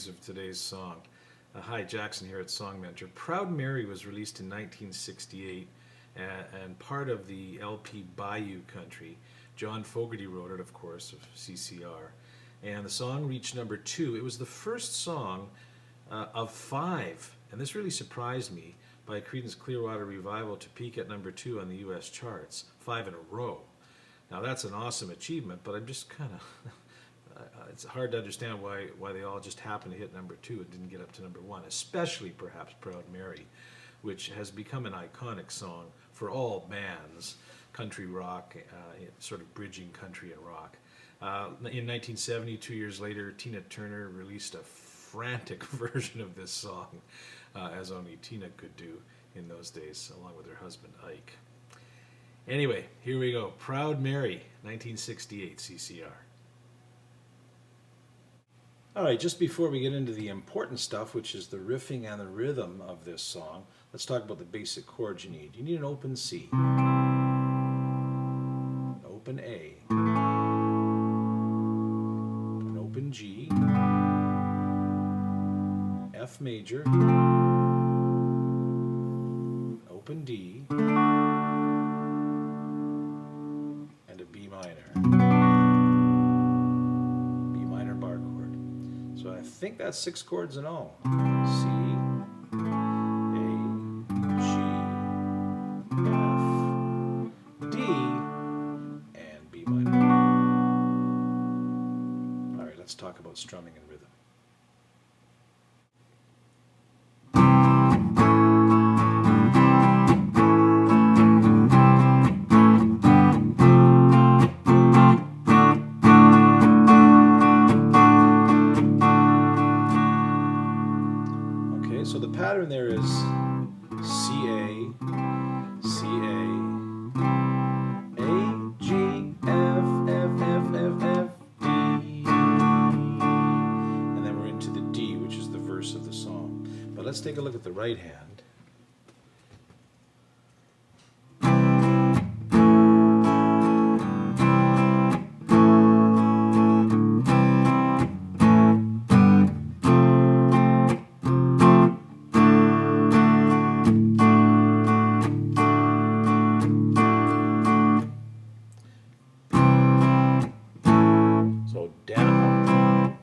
memories of today's song. Hi, Jackson here at Song Mentor. Proud Mary was released in 1968 and part of the LP Bayou Country. John Fogerty wrote it, of course, of CCR. And the song reached number 2. It was the first song of 5, and this really surprised me, by Creedence Clearwater Revival to peak at number 2 on the US charts, 5 in a row. Now that's an awesome achievement, but I'm just kind of... it's hard to understand why they all just happened to hit number 2 and didn't get up to number 1, especially perhaps Proud Mary, which has become an iconic song for all bands, country rock, sort of bridging country and rock. In 1970, 2 years later, Tina Turner released a frantic version of this song, as only Tina could do in those days, along with her husband Ike. Anyway, here we go. Proud Mary, 1968 CCR. All right, just before we get into the important stuff, which is the riffing and the rhythm of this song, let's talk about the basic chords you need. You need an open C, an open A, an open G, F major, open D, and a B minor. So I think that's 6 chords in all. C, A, G, F, D, and B minor. All right, let's talk about strumming and rhythm. So the pattern there is C, A, C, A, A, G, F, F, F, F, F, D. And then we're into the D, which is the verse of the song. But let's take a look at the right hand. So down,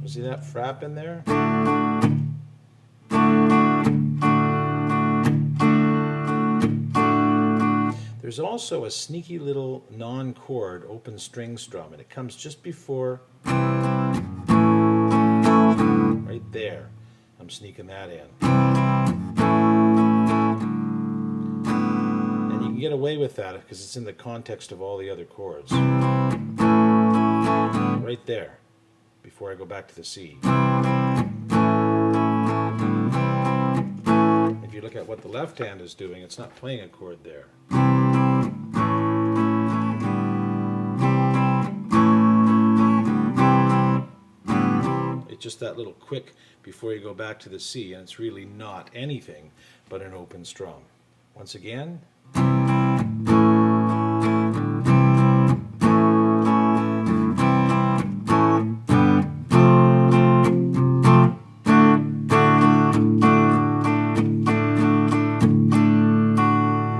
see that frap in there? There's also a sneaky little non-chord open string strum, and it comes just before, right there. I'm sneaking that in. And you can get away with that because it's in the context of all the other chords. Right there, before I go back to the C. If you look at what the left hand is doing, it's not playing a chord there. It's just that little quick before you go back to the C, and it's really not anything but an open strum. Once again. And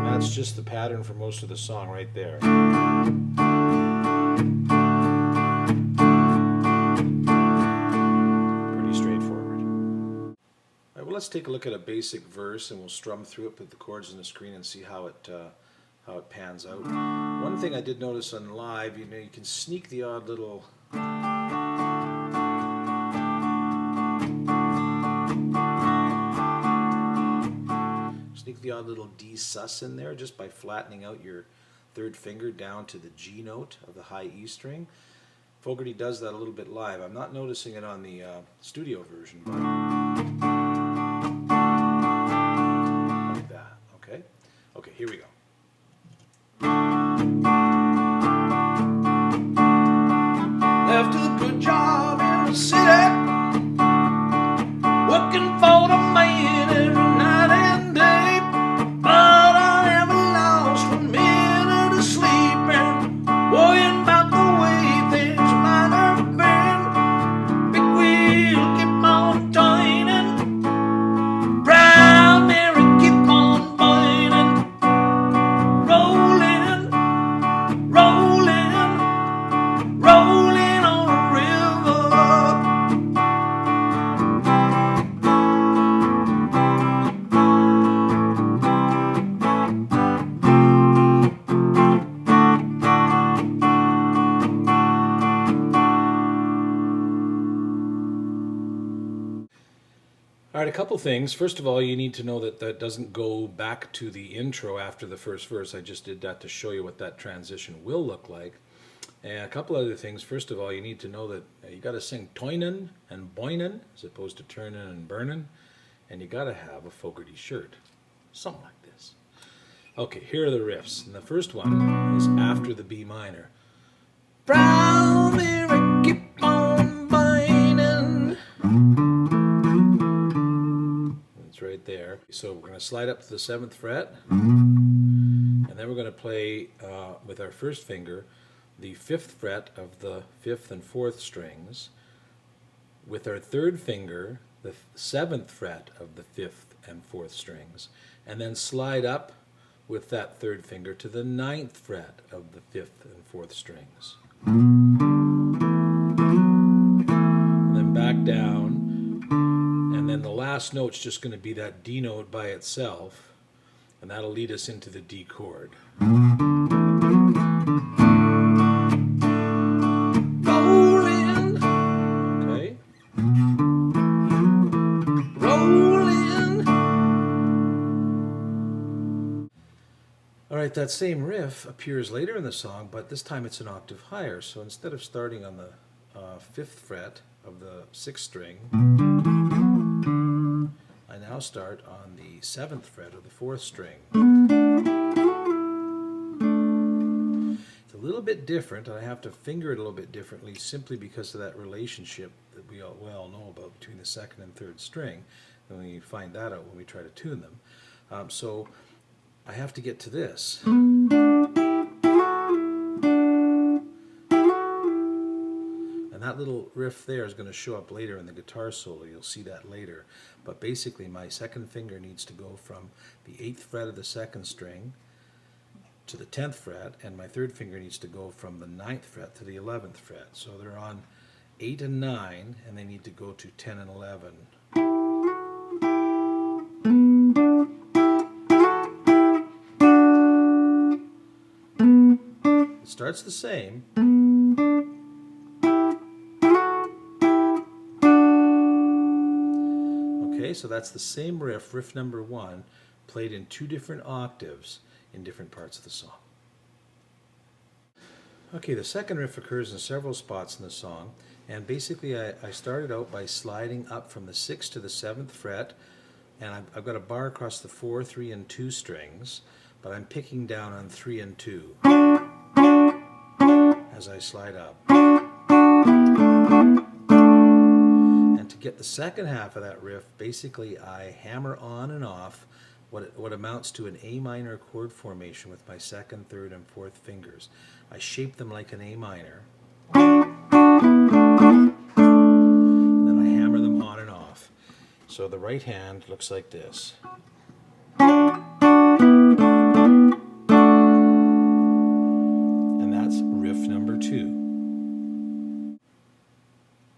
that's just the pattern for most of the song right there. Let's take a look at a basic verse, and we'll strum through it, put the chords on the screen, and see how it pans out. One thing I did notice on live, you can sneak the odd little D sus in there just by flattening out your third finger down to the G note of the high E string. Fogerty does that a little bit live. I'm not noticing it on the studio version, but like that. Okay? Okay, here we go. Left a good job in the city, right, a couple things. First of all, you need to know that that doesn't go back to the intro after the first verse. I just did that to show you what that transition will look like. And a couple other things. First of all, you need to know that you got to sing toinen and boinen as opposed to turnin' and burnin'. And you got to have a Fogarty shirt. Something like this. Okay, here are the riffs. And the first one is after the B minor. Proud Mary, keep on binin'. It's right there. So we're going to slide up to the 7th fret. And then we're going to play with our first finger the 5th fret of the 5th and 4th strings. With our third finger, the 7th fret of the 5th and 4th strings. And then slide up with that third finger to the 9th fret of the 5th and 4th strings. And then back down, and then the last note's just going to be that D note by itself, and that'll lead us into the D chord. Rollin', okay. Rollin'. All right, that same riff appears later in the song, but this time it's an octave higher. So instead of starting on the 5th fret of the 6th string, I now start on the 7th fret of the 4th string. It's a little bit different, and I have to finger it a little bit differently simply because of that relationship that we all know about between the 2nd and 3rd string, and we find that out when we try to tune them. So I have to get to this. And that little riff there is going to show up later in the guitar solo. You'll see that later. But basically my second finger needs to go from the 8th fret of the 2nd string to the 10th fret, and my third finger needs to go from the 9th fret to the 11th fret. So they're on 8 and 9, and they need to go to 10 and 11. It starts the same. Okay, so that's the same riff, riff number 1, played in 2 different octaves in different parts of the song. Okay, the second riff occurs in several spots in the song, and basically I started out by sliding up from the 6th to the 7th fret, and I've got a bar across the 4, 3, and 2 strings, but I'm picking down on 3 and 2 as I slide up. And to get the second half of that riff, basically I hammer on and off what amounts to an A minor chord formation with my 2nd, 3rd, and 4th fingers. I shape them like an A minor, and then I hammer them on and off. So the right hand looks like this. And that's riff number 2.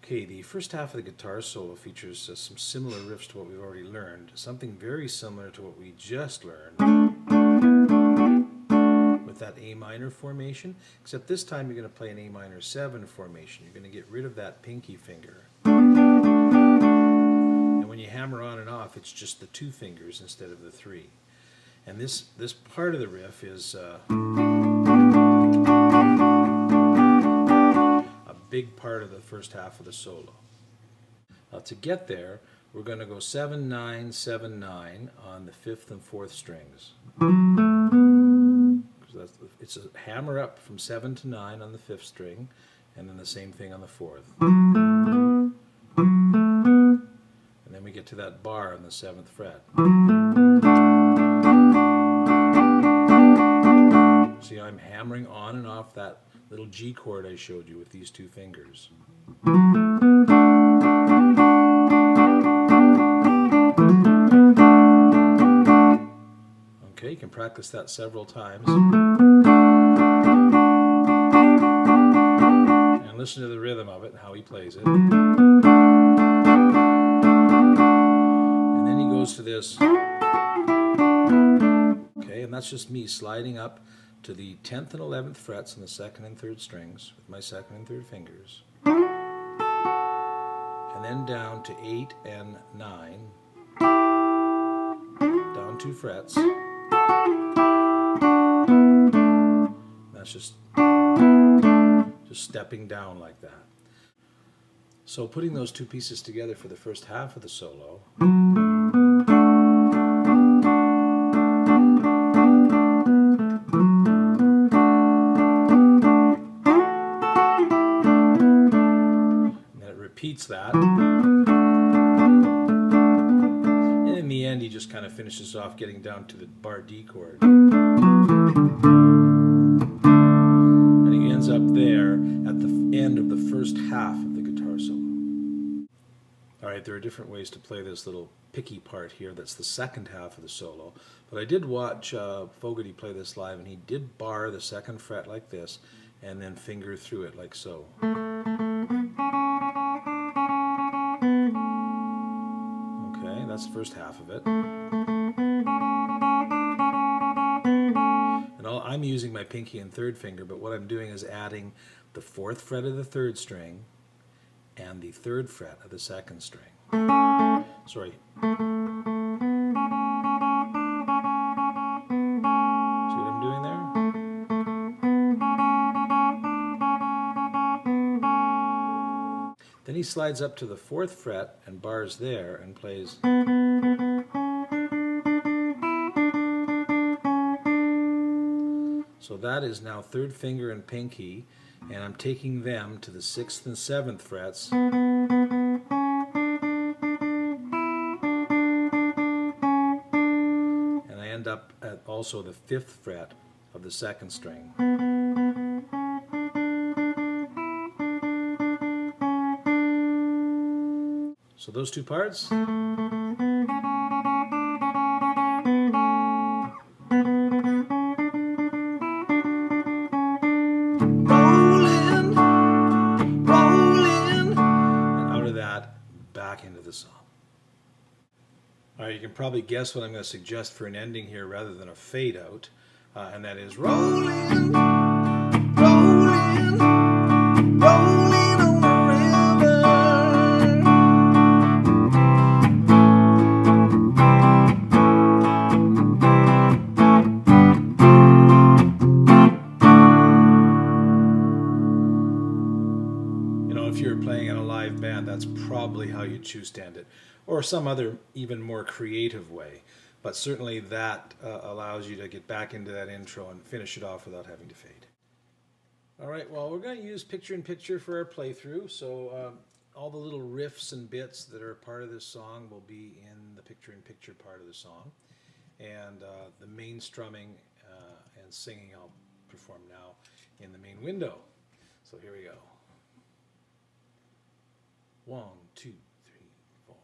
Okay, the first half of the guitar solo features some similar riffs to what we've already learned. Something very similar to what we just learned with that A minor formation, except this time you're going to play an A minor 7 formation. You're going to get rid of that pinky finger. And when you hammer on and off, it's just the 2 fingers instead of the 3. And this part of the riff is big part of the first half of the solo. To get there, we're going to go 7, 9, 7, 9 on the 5th and 4th strings. It's a hammer up from 7 to 9 on the 5th string, and then the same thing on the 4th. And then we get to that bar on the 7th fret. See, I'm hammering on and off that little G chord I showed you with these 2 fingers. Okay, you can practice that several times. And listen to the rhythm of it and how he plays it. And then he goes to this. Okay, and that's just me sliding up to the 10th and 11th frets on the 2nd and 3rd strings with my 2nd and 3rd fingers. And then down to 8 and 9 down 2 frets. That's just stepping down like that. So putting those two pieces together for the first half of the solo. And then it repeats that. And in the end, he just kind of finishes off getting down to the bar D chord. And he ends up there at the end of the first half of the guitar solo. All right, there are different ways to play this little picky part here. That's the second half of the solo. But I did watch Fogarty play this live, and he did bar the second fret like this, and then finger through it like so. Okay, that's the first half of it. And I'm using my pinky and third finger, but what I'm doing is adding the 4th fret of the 3rd string and the 3rd fret of the 2nd string. Sorry. See what I'm doing there? Then he slides up to the 4th fret and bars there and plays. So that is now 3rd finger and pinky, and I'm taking them to the 6th and 7th frets. And I end up at also the 5th fret of the 2nd string. So those two parts. Back into the song. All right, you can probably guess what I'm going to suggest for an ending here rather than a fade out, and that is rolling, rolling, rolling on the river. You know, if you're playing in a live band, that's probably how you choose to end it, or some other even more creative way, but certainly that allows you to get back into that intro and finish it off without having to fade. All right, well, we're going to use picture-in-picture for our playthrough, so all the little riffs and bits that are part of this song will be in the picture-in-picture part of the song, and the main strumming and singing I'll perform now in the main window. So here we go. 1, 2, 3, 4.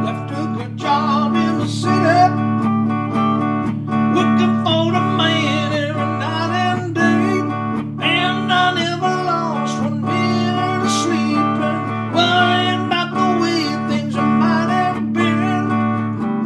Left a good job in the city, looking for the man every night and day, and I never lost 1 minute of sleep, worrying about the way things might have been.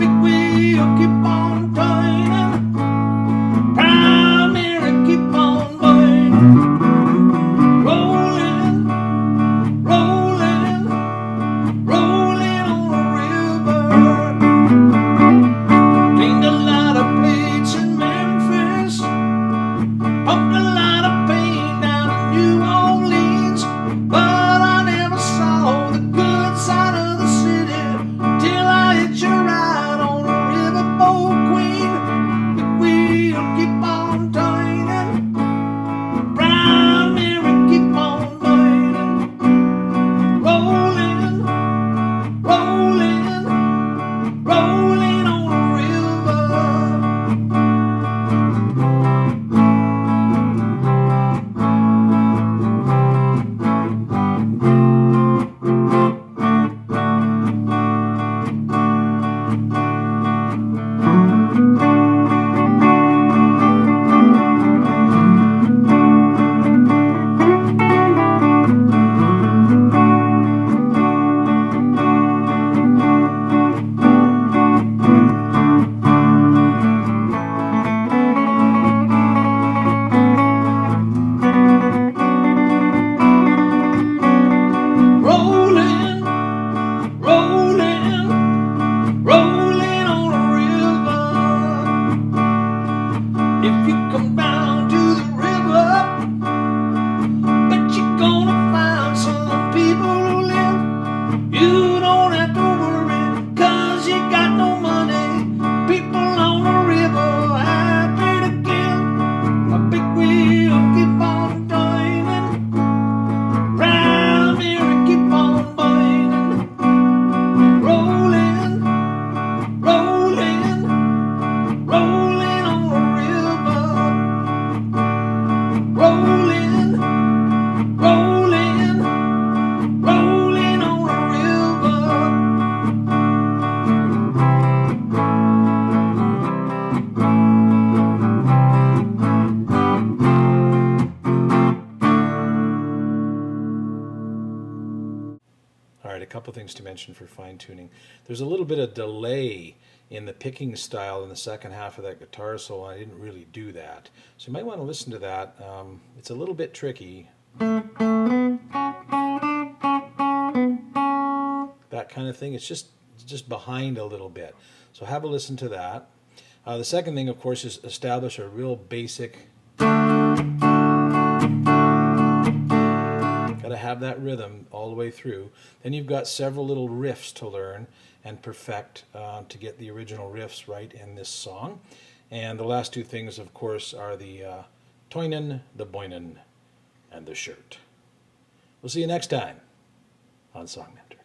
couple things to mention for fine-tuning. There's a little bit of delay in the picking style in the second half of that guitar solo. I didn't really do that. So you might want to listen to that. It's a little bit tricky. That kind of thing. It's just behind a little bit. So have a listen to that. The second thing, of course, is establish a real basic. Got to have that rhythm all the way through. Then you've got several little riffs to learn and perfect to get the original riffs right in this song. And the last two things, of course, are the toinen, the boinen, and the shirt. We'll see you next time on Song Mentor.